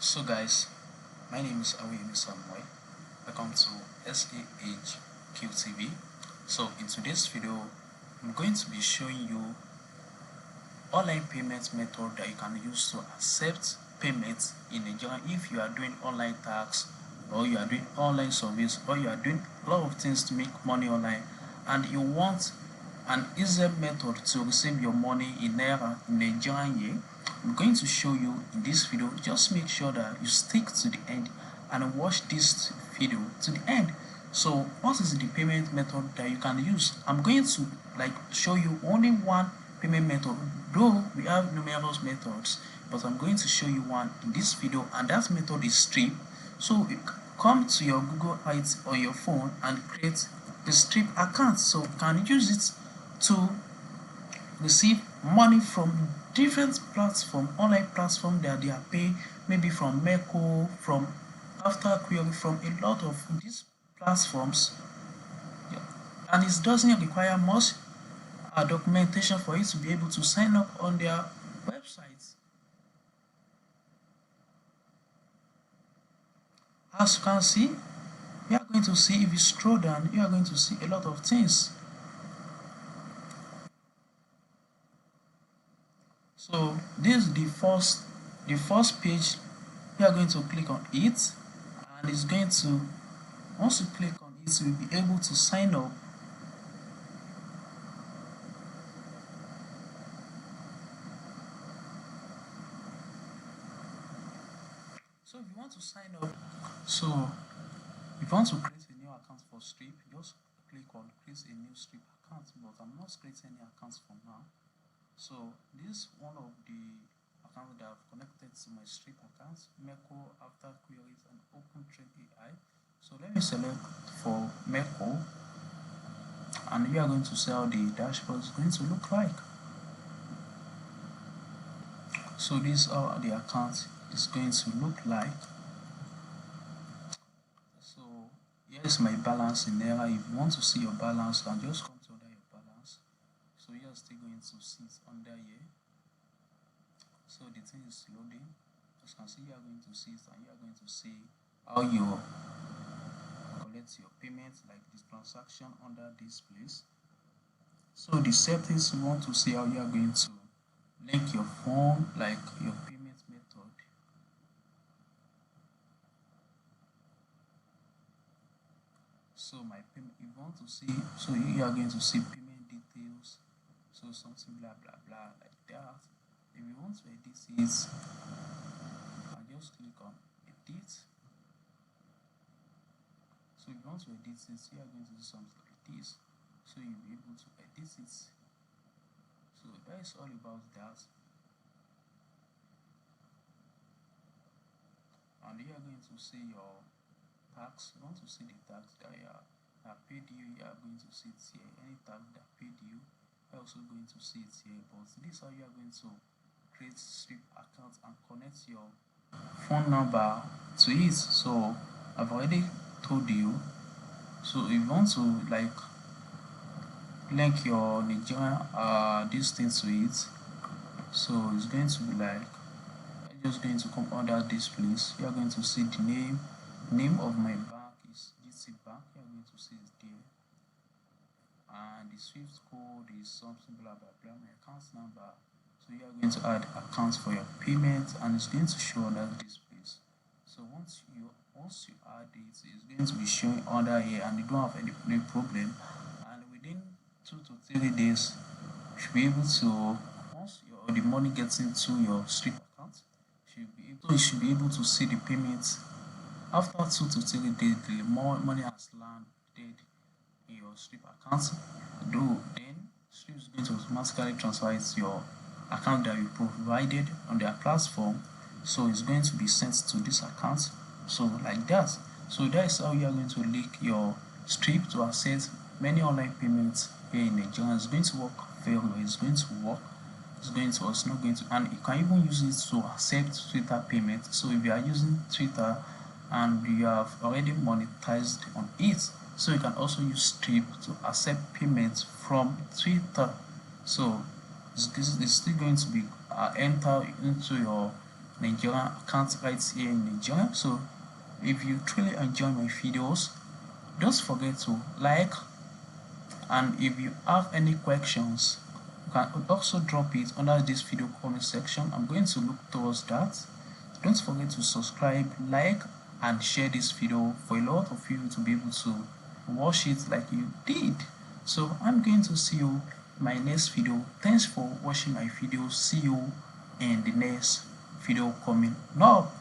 So guys, my name is Awemi Samuel. Welcome to H-QTV. So in today's video, I'm going to be showing you online payment method that you can use to accept payments in Nigeria if you are doing online tasks, or you are doing online service, or you are doing a lot of things to make money online, and you want an easier method to receive your money in Naira in Nigerian year. I'm going to show you in this video. Just make sure that you stick to the end and watch this video to the end. So what is the payment method that you can use? I'm going to show you only one payment method, though we have numerous methods, but I'm going to show you one in this video, and that method is Strip. So you come to your Google Ads on your phone and create the Strip account, so you can use it to receive money from different platform, online platform that they are paying, maybe from Merco, from After Query, from a lot of these platforms. Yeah. And it doesn't require much documentation for you to be able to sign up on their websites. As you can see, you are going to see, if you scroll down, you are going to see a lot of things. So this is the first page. You are going to click on it, and it's going to, once you click on it, you will be able to sign up. So if you want to sign up, so if you want to create a new account for Strip, just click on create a new Strip account, but I'm not creating any accounts for now. So this is one of the accounts that I've connected to my Strip account, Merco, After Queries, and OpenTrade AI. So let me select for Merco, and we are going to see how the dashboard is going to look like. So this is how the account is going to look like. So here is my balance in there. If you want to see your balance, you can just come to under your balance. So you are still going to see it under here. So the thing is loading. As you can see, you are going to see it, and you are going to see how you collect your payment, like this transaction under this place. So the settings, you want to see how you are going to link your phone, like your payment method. So my payment, you want to see, so you are going to see payment details, so something blah blah blah like that. If you want to edit it, and just click on edit. So if you want to edit it, you are going to do something like this, so you'll be able to edit it. So that is all about that. And you are going to see your tax. You want to see the tax that paid you, you are going to see it here. Any tax that paid you, you are also going to see it here. But this is how you are going to create Strip account and connect your phone number to it. So I've already told you. So if you want to link your Nigerian this thing to it, so it's going to be just going to come under this place. You are going to see the name of my bank is GT Bank. You are going to see it there, and the Swift code is something blah blah blah, my account number. So you are going to add accounts for your payment, and it's going to show under this place. So once you add it, it's going to be showing under here, and you don't have any problem. And within 2 to 3 days, you should be able to, once the money gets into your Strip account, you should be able to see the payments. After 2 to 3 days, the more money has landed in your Strip account, though then Strip is going to automatically transfer it to your account that you provided on their platform. So it's going to be sent to this account, so like that. So that is how you are going to link your Strip to access many online payments here in Nigeria. It's going to work very well. It's going to work. It's not going to, and you can even use it to accept Twitter payment. So if you are using Twitter and you have already monetized on it, so you can also use Strip to accept payments from Twitter. So this is still going to be enter into your Nigerian account right here in Nigeria. So if you truly enjoy my videos, don't forget to like, and if you have any questions, you can also drop it under this video comment section. I'm going to look towards that. Don't forget to subscribe, like, and share this video for a lot of you to be able to watch it like you did. So I'm going to see you in my next video. Thanks for watching my video. See you in the next video coming up.